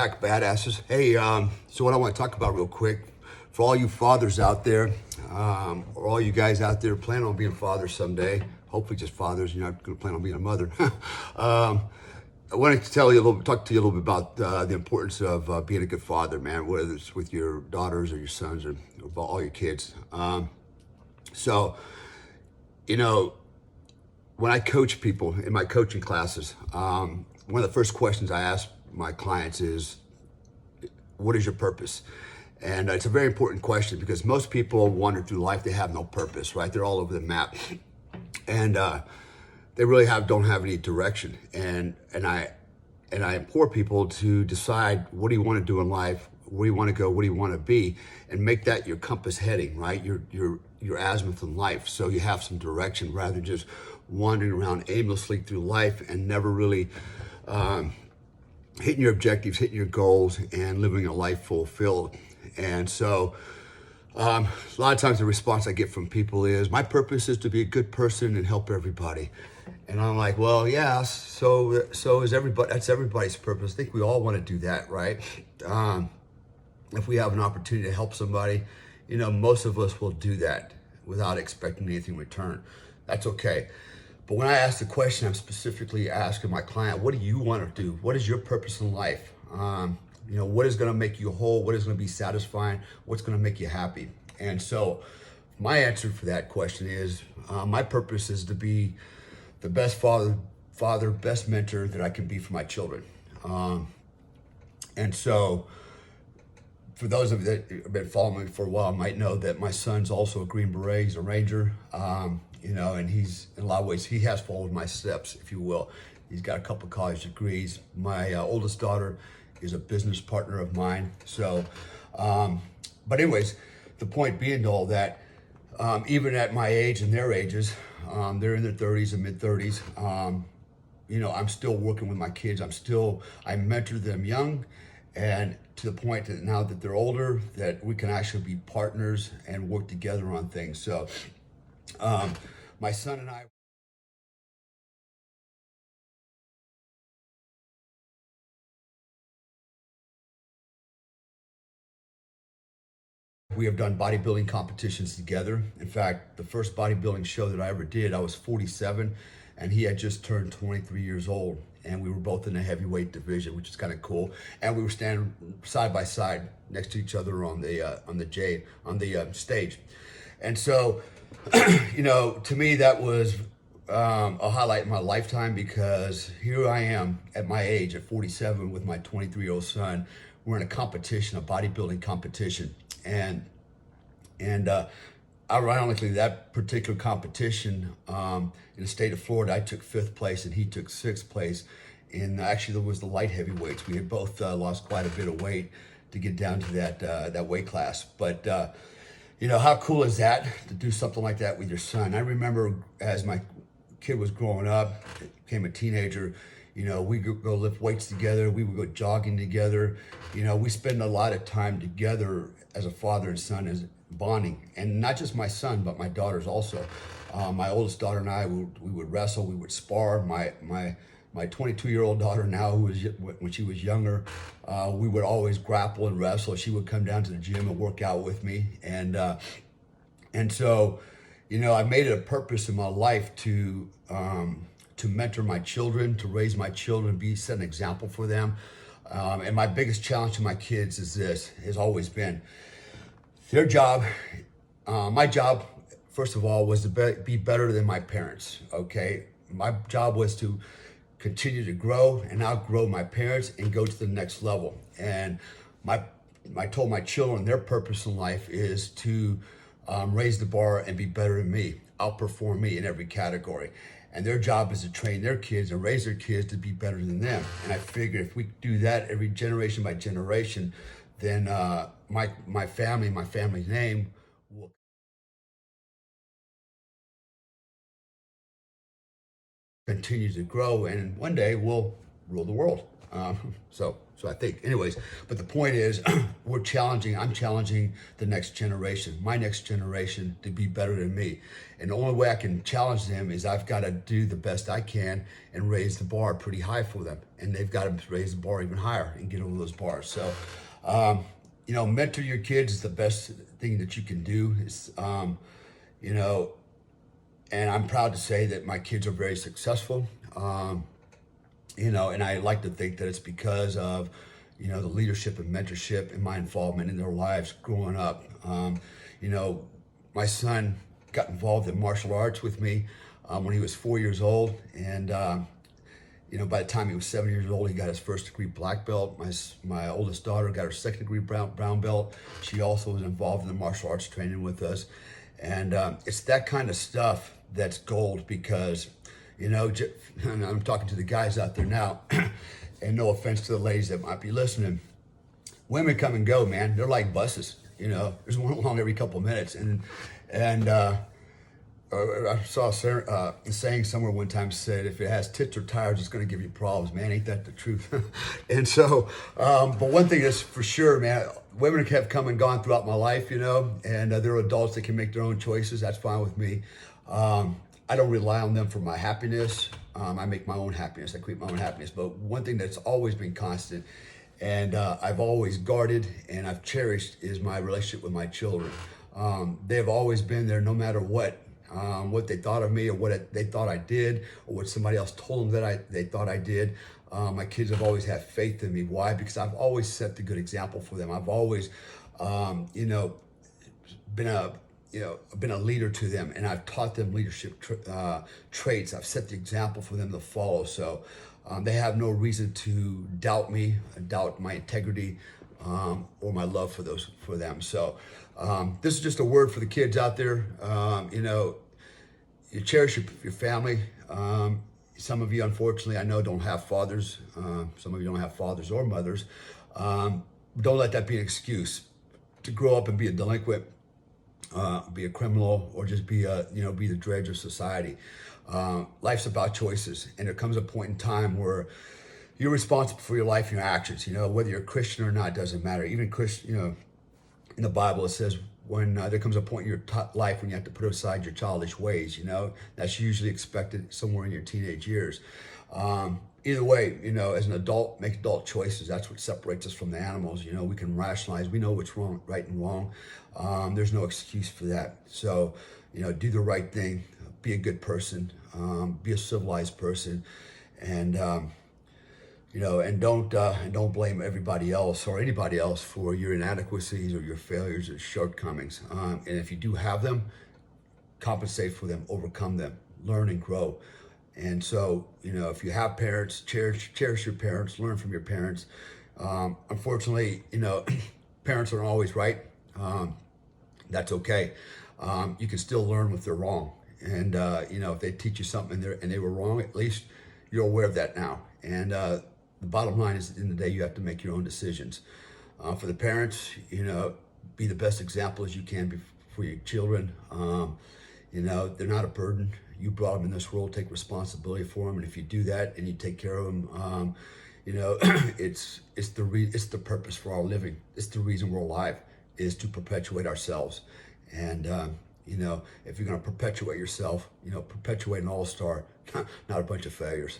back, badasses. Hey, so what I want to talk about real quick, for all you fathers out there, or all you guys out there planning on being fathers someday, hopefully just fathers, you're not going to plan on being a mother. I wanted to talk to you a little bit about the importance of being a good father, man, whether it's with your daughters or your sons or all your kids. So, you know, when I coach people in my coaching classes, one of the first questions I ask my clients is, what is your purpose? And it's a very important question because most people wander through life, they have no purpose, right? They're all over the map. And they really don't have any direction. And I implore people to decide, what do you want to do in life? Where do you want to go? What do you want to be? And make that your compass heading, right? Your azimuth in life. So you have some direction rather than just wandering around aimlessly through life and never really hitting your objectives, hitting your goals, and living a life fulfilled. And so a lot of times the response I get from people is, my purpose is to be a good person and help everybody. And I'm like, well, yeah, so is everybody. That's everybody's purpose. I think we all want to do that, right? If we have an opportunity to help somebody, most of us will do that without expecting anything in return. That's okay. But when I ask the question, I'm specifically asking my client, what do you want to do? What is your purpose in life? What is going to make you whole? What is going to be satisfying? What's going to make you happy? And so my answer for that question is, my purpose is to be the best father, best mentor that I can be for my children. And so for those of you that have been following me for a while might know that my son's also a Green Beret. He's a Ranger, and he's, in a lot of ways, he has followed my steps, if you will. He's got a couple of college degrees. My oldest daughter is a business partner of mine. So, but anyways, the point being to all that, even at my age and their ages, they're in their 30s and mid 30s. I'm still working with my kids. I mentor them young, and to the point that now that they're older, that we can actually be partners and work together on things. So, my son and I, we have done bodybuilding competitions together. In fact, the first bodybuilding show that I ever did, I was 47 and he had just turned 23 years old. And we were both in the heavyweight division, which is kind of cool. And we were standing side by side next to each other on the stage. And so, to me, that was a highlight in my lifetime, because here I am at my age, at 47, with my 23-year-old son. We're in a competition, a bodybuilding competition. And ironically, that particular competition in the state of Florida, I took 5th place and he took 6th place. And actually, there was the light heavyweights. We had both lost quite a bit of weight to get down to that weight class. But how cool is that to do something like that with your son? I remember as my kid was growing up, became a teenager, we could go lift weights together. We would go jogging together. We spend a lot of time together as a father and son, as bonding. And not just my son, but my daughters also. My oldest daughter and I, we would wrestle, we would spar. My 22-year-old daughter now, when she was younger, we would always grapple and wrestle. She would come down to the gym and work out with me. And so, I made it a purpose in my life to mentor my children, to raise my children, set an example for them. And my biggest challenge to my kids has always been their job. My job, first of all, was to be better than my parents, okay? My job was to continue to grow and outgrow my parents and go to the next level. And I told my children their purpose in life is to raise the bar and be better than me, outperform me in every category. And their job is to train their kids and raise their kids to be better than them. And I figure if we do that every generation by generation, then my family's name will continue to grow, and one day we'll rule the world. So I think, anyways, but the point is, I'm challenging the next generation, my next generation, to be better than me. And the only way I can challenge them is I've got to do the best I can and raise the bar pretty high for them. And they've got to raise the bar even higher and get over those bars. So, mentor your kids is the best thing that you can do. It's, and I'm proud to say that my kids are very successful. And I like to think that it's because of, the leadership and mentorship and my involvement in their lives growing up. My son got involved in martial arts with me when he was 4 years old. And, by the time he was 7 years old, he got his first degree black belt. My oldest daughter got her second degree brown belt. She also was involved in the martial arts training with us. And it's that kind of stuff that's gold because, and I'm talking to the guys out there now, and no offense to the ladies that might be listening. Women come and go, man. They're like buses. There's one along every couple of minutes. And I saw a saying somewhere one time said, if it has tits or tires, it's going to give you problems, man. Ain't that the truth? And so, but one thing is for sure, man, women have come and gone throughout my life, and they're adults that can make their own choices. That's fine with me. I don't rely on them for my happiness. I make my own happiness. I create my own happiness. But one thing that's always been constant and I've always guarded and I've cherished is my relationship with my children. They've always been there no matter what they thought of me or what they thought I did or what somebody else told them that they thought I did. My kids have always had faith in me. Why? Because I've always set the good example for them. I've always, been a leader to them, and I've taught them leadership traits. I've set the example for them to follow. So they have no reason to doubt me, doubt my integrity, or my love for them. So this is just a word for the kids out there. You cherish your family. Some of you, unfortunately, I know don't have fathers. Some of you don't have fathers or mothers. Don't let that be an excuse to grow up and be a delinquent, be a criminal, or just be the dredge of society. Life's about choices, and there comes a point in time where you're responsible for your life and your actions. Whether you're a Christian or not doesn't matter. Even Christian, in the Bible it says when there comes a point in your life when you have to put aside your childish ways. That's usually expected somewhere in your teenage years. Either way, as an adult, make adult choices. That's what separates us from the animals. We can rationalize. We know what's wrong, right and wrong. There's no excuse for that. So, do the right thing. Be a good person. Be a civilized person, and don't blame everybody else or anybody else for your inadequacies or your failures or shortcomings. And if you do have them, compensate for them, overcome them, learn and grow. And so, if you have parents, cherish your parents, learn from your parents. Unfortunately, parents aren't always right. That's okay. You can still learn if they're wrong. And, if they teach you something and they were wrong, at least you're aware of that now. And the bottom line is at the end of the day, you have to make your own decisions. For the parents, be the best example as you can be for your children. They're not a burden. You brought them in this world, take responsibility for them. And if you do that and you take care of them, it's the purpose for our living. It's the reason we're alive, is to perpetuate ourselves. And, if you're going to perpetuate yourself, perpetuate an all-star, not a bunch of failures.